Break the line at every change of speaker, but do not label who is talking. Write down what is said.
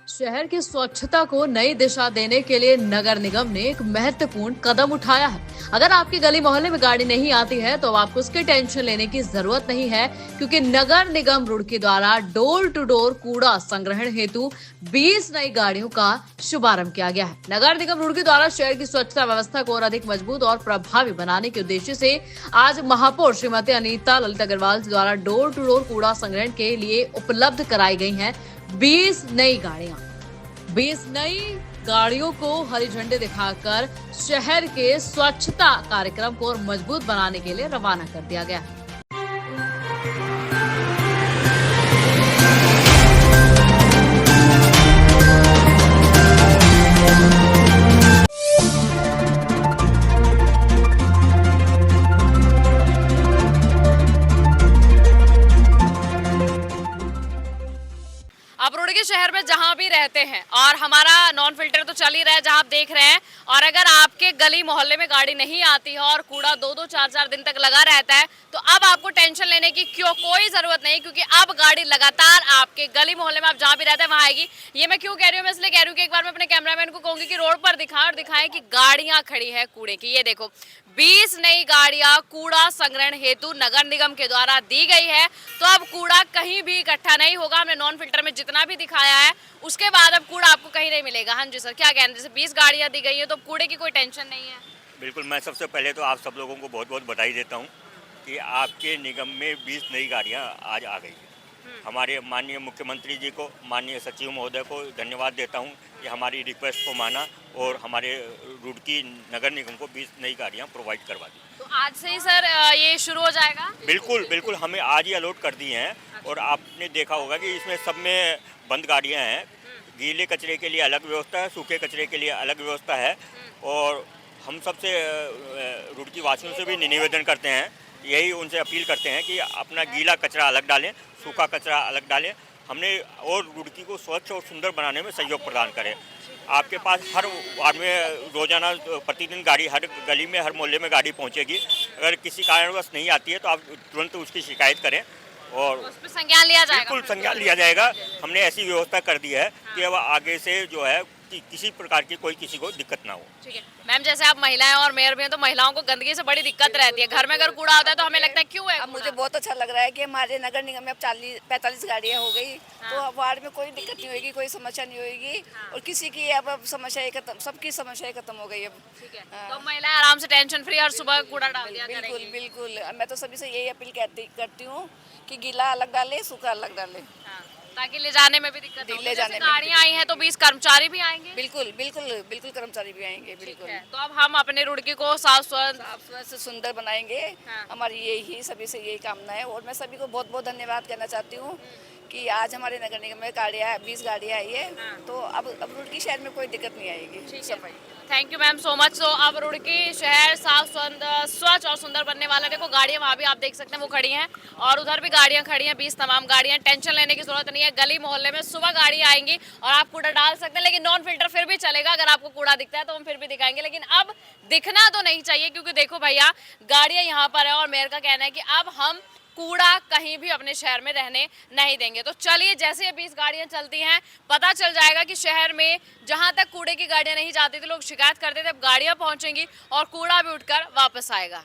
शहर की स्वच्छता को नई दिशा देने के लिए नगर निगम ने एक महत्वपूर्ण कदम उठाया है। अगर आपकी गली मोहल्ले में गाड़ी नहीं आती है तो आपको उसकी टेंशन लेने की जरूरत नहीं है, क्योंकि नगर निगम रुड़की द्वारा डोर टू डोर कूड़ा संग्रहण हेतु 20 नई गाड़ियों का शुभारंभ किया गया है। नगर निगम रुड़की द्वारा शहर की स्वच्छता व्यवस्था को और अधिक मजबूत और प्रभावी बनाने के उद्देश्य से आज महापौर श्रीमती अनीता ललित अग्रवाल द्वारा डोर टू डोर कूड़ा संग्रहण के लिए उपलब्ध कराई गई है 20 नई गाड़ियां। 20 नई गाड़ियों को हरी झंडी दिखाकर शहर के स्वच्छता कार्यक्रम को और मजबूत बनाने के लिए रवाना कर दिया गया।
आप रुड़की शहर में जहां भी रहते हैं और हमारा नॉन फिल्टर तो चल ही रहा है जहां आप देख रहे हैं, और अगर आपके गली मोहल्ले में गाड़ी नहीं आती है और कूड़ा 2-2 4-4 दिन तक लगा रहता है, तो अब आपको टेंशन लेने की कोई जरूरत नहीं, क्योंकि अब गाड़ी लगातार आपके गली मोहल्ले में आप जहां भी रहते हैं वहां आएगी। ये मैं क्यों कह रही हूँ, मैं इसलिए कह रही हूँ कि एक बार मैं अपने कैमरामैन को कहूंगी कि रोड पर दिखाएं कि गाड़ियां खड़ी है कूड़े की। ये देखो 20 नई गाड़ियां कूड़ा संग्रहण हेतु नगर निगम के द्वारा दी गई है। तो अब कूड़ा कहीं भी इकट्ठा नहीं होगा। हमने नॉन फिल्टर में जितना भी दिखाया है उसके बाद अब कूड़ा आपको कहीं नहीं मिलेगा। हाँ जी सर, क्या कहना है? जैसे 20 गाड़ियां दी गई है तो कूड़े की कोई टेंशन नहीं है।
बिल्कुल, मैं सबसे पहले तो आप सब लोगों को बहुत बहुत बधाई देता हूँ कि आपके निगम में 20 नई गाड़ियाँ आज आ गई हैं। हमारे माननीय मुख्यमंत्री जी को, माननीय सचिव महोदय को धन्यवाद देता हूँ कि हमारी रिक्वेस्ट को माना और हमारे रुड़की नगर निगम को 20 नई गाड़ियाँ प्रोवाइड करवा दी।
तो आज से ही सर ये शुरू हो जाएगा?
बिल्कुल बिल्कुल, हमें आज ही अलॉट कर दिए हैं। और आपने देखा होगा कि इसमें सब में बंद गाड़ियाँ हैं। गीले कचरे के लिए अलग व्यवस्था है, सूखे कचरे के लिए अलग व्यवस्था है। और हम सबसे रुड़की वासियों से भी निवेदन करते हैं, यही उनसे अपील करते हैं कि अपना गीला कचरा अलग डालें, सूखा कचरा अलग डालें। हमने और रुड़की को स्वच्छ और सुंदर बनाने में सहयोग प्रदान करें। आपके पास हर वार्ड में रोजाना प्रतिदिन गाड़ी, हर गली में, हर मोहल्ले में गाड़ी पहुंचेगी। अगर किसी कारणवश नहीं आती है तो आप तुरंत उसकी शिकायत करें और
उस पर संज्ञान लिया जाएगा।
बिल्कुल संज्ञान लिया जाएगा। हमने ऐसी व्यवस्था कर दी है कि अब आगे से जो है कि किसी प्रकार की कोई किसी को दिक्कत ना हो।
ठीक है मैम, जैसे आप महिलाएं और मेयर भी हैं, तो महिलाओं को गंदगी से बड़ी दिक्कत रहती है। घर में अगर कूड़ा होता है तो हमें लगता है क्यों है।
अब मुझे बहुत अच्छा लग रहा है कि हमारे नगर निगम में अब 45 गाड़ियाँ हो गई। तो अब वार्ड में कोई दिक्कत नहीं होगी, कोई समस्या नहीं होगी। और किसी की अब समस्या खत्म, सबकी समस्याएं खत्म हो गई अब।
ठीक है, तो महिलाएं आराम से टेंशन फ्री हर सुबह कूड़ा डाल दिया
बिल्कुल
करेंगी।
बिल्कुल, मैं तो सभी से यही अपील करती हूँ कि गीला अलग डाले, सूखा अलग डाले,
ताकि ले जाने में भी दिक्कत ना हो।
ले जाने में
गाड़ियाँ आई हैं तो 20 कर्मचारी भी आएंगे।
बिल्कुल बिल्कुल बिल्कुल, कर्मचारी भी आएंगे। बिल्कुल,
तो अब हम अपने रुड़की को साफ
से सुंदर बनाएंगे। हमारी यही सभी से यही कामना है। और मैं सभी को बहुत बहुत धन्यवाद कहना चाहती हूँ कि आज हमारे नगर निगम में 20 गाड़ियाँ आई है। तो अब रुड़की शहर में कोई दिक्कत नहीं आएगी सफाई।
Thank you ma'am so much. तो अब रुड़की शहर साफ स्वच्छ और सुंदर बनने वाला। देखो गाड़ियाँ वहाँ भी आप देख सकते हैं वो खड़ी हैं, और उधर भी गाड़ियाँ खड़ी हैं, 20 तमाम गाड़ियाँ। टेंशन लेने की जरूरत नहीं है। गली मोहल्ले में सुबह गाड़ी आएंगी और आप कूड़ा डाल सकते हैं, लेकिन नॉन फिल्टर फिर भी चलेगा। अगर आपको कूड़ा दिखता है तो हम फिर भी दिखाएंगे, लेकिन अब दिखना तो नहीं चाहिए, क्योंकि देखो भैया गाड़ियाँ यहाँ पर है और मेयर का कहना है कि अब हम कूड़ा कहीं भी अपने शहर में रहने नहीं देंगे। तो चलिए, जैसे ये 20 गाड़ियां चलती हैं पता चल जाएगा कि शहर में जहां तक कूड़े की गाड़ियां नहीं जाती थी, लोग शिकायत करते थे, अब गाड़ियां पहुंचेंगी और कूड़ा भी उठकर वापस आएगा।